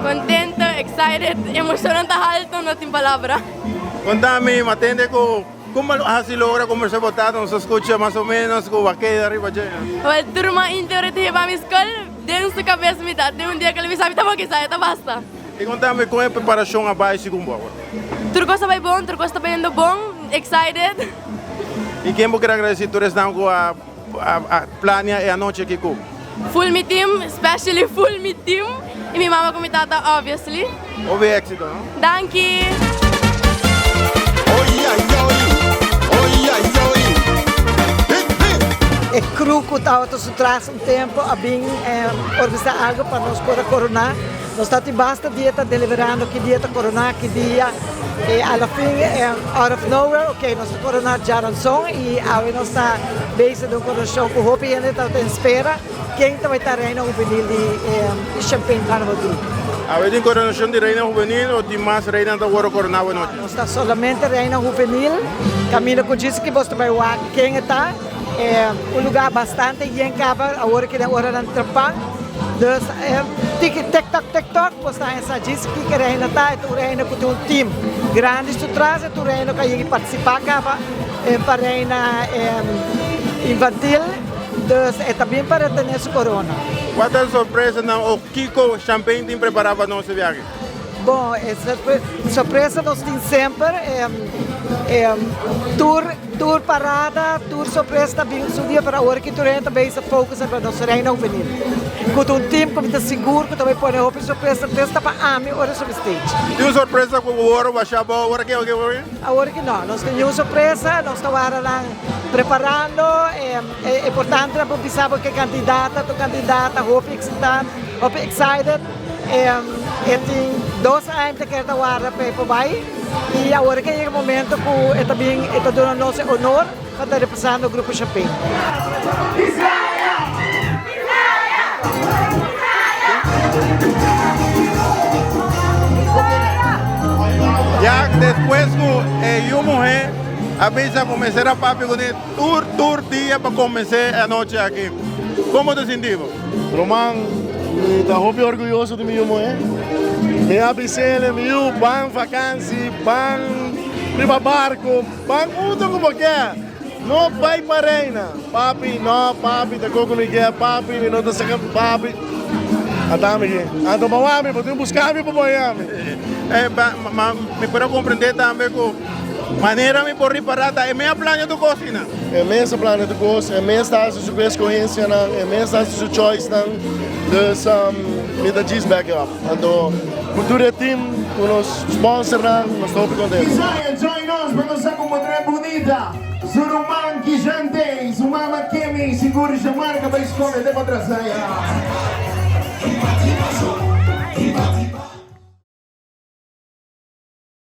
Contento, excited, emocionante alto, no tem palavra. Contame, Matende, como se logra conversar botado, nos escucha más o menos, com a queda arriba já. Well, turma inteira te para a escola, dentro da cabeça me dá. Tem dia que ele me sabe, tá bom que sai, tá basta. E contame, como é a preparação abaixo com agora? Tudo gosta bem bom, tudo gosta bem bom, excited. E quem vou querer agradecer, tu estão com a plania e a noite aqui com? Full me team, especially full me team. E minha mama como tata, obviously. Houve êxito, não? Danke. É cru que estava traz tempo a bem organizar algo para nós poder coronar. Nós estamos basta dieta deliberando que dieta coronar, que dia. E alla fim, out of nowhere, ok, nós estamos coronar já não som e agora nós estamos base de coronação com roupa e ainda estamos em espera. Quem vai estar reina juvenil de Champagne Carnival Group. A ver, coronação de reina juvenil ou de mais reina da World Coronado noite? Nós estamos solamente reina juvenil. Camilo que disse que você vai ver quem está. É lugar bastante bem acaba agora que é hora de trepar. Dus TikTok, você está disse que a reina está, tu reina com um time grande tu traz, tu reina que participar acaba para reina infantil. Dus é também para ter essa corona. Qual é a surpresa não? O Kiko Champagne tem preparado para nossa viagem? Bom, surpresa nós temos sempre. Tour parada, tour surpresa também um dia para a hora que tu renta bem se focusa para nossa reina juvenil. Com um time como está seguro, que também pode roupa surpresa testa para a mim hora sobre stage. Tem uma surpresa com o ouro, baixar a hora que a hora que não, nós temos uma surpresa, nós estamos lá preparando, é importante para pensar que candidata, roupa excited. Tem 2 anos que está agora para vai e agora que é o momento que também está dando nosso honor para estar representando o Grupo Champagne. Já depois que eu morrer, a vez a começar a papi com tour dia para começar a noite aqui. Como te sentimos? Roman, estou bem orgulhoso de minha mulher. Minha bicicleta, meu ban vacância, ban riba barco, ban tudo como quer. Não vai para reina. Papi, não, papi, te coco me quer, papi, não te saca papi. Atame aqui. Então, mamãe, vou buscar-me para Miami. Me pode compreender também que maneira me por reparada é minha plano de cozinha. É minha plano de cozinha, é minha estágio de escolhência, é minha estágio de choice, dus me dá diz back up. Então, cultura team, com os sponsors, nós estamos contentes. Join us para nossa comunidade bonita. Surumang Kijante, Sumama Kemi, seguro já marca para a escola de Patrasaya.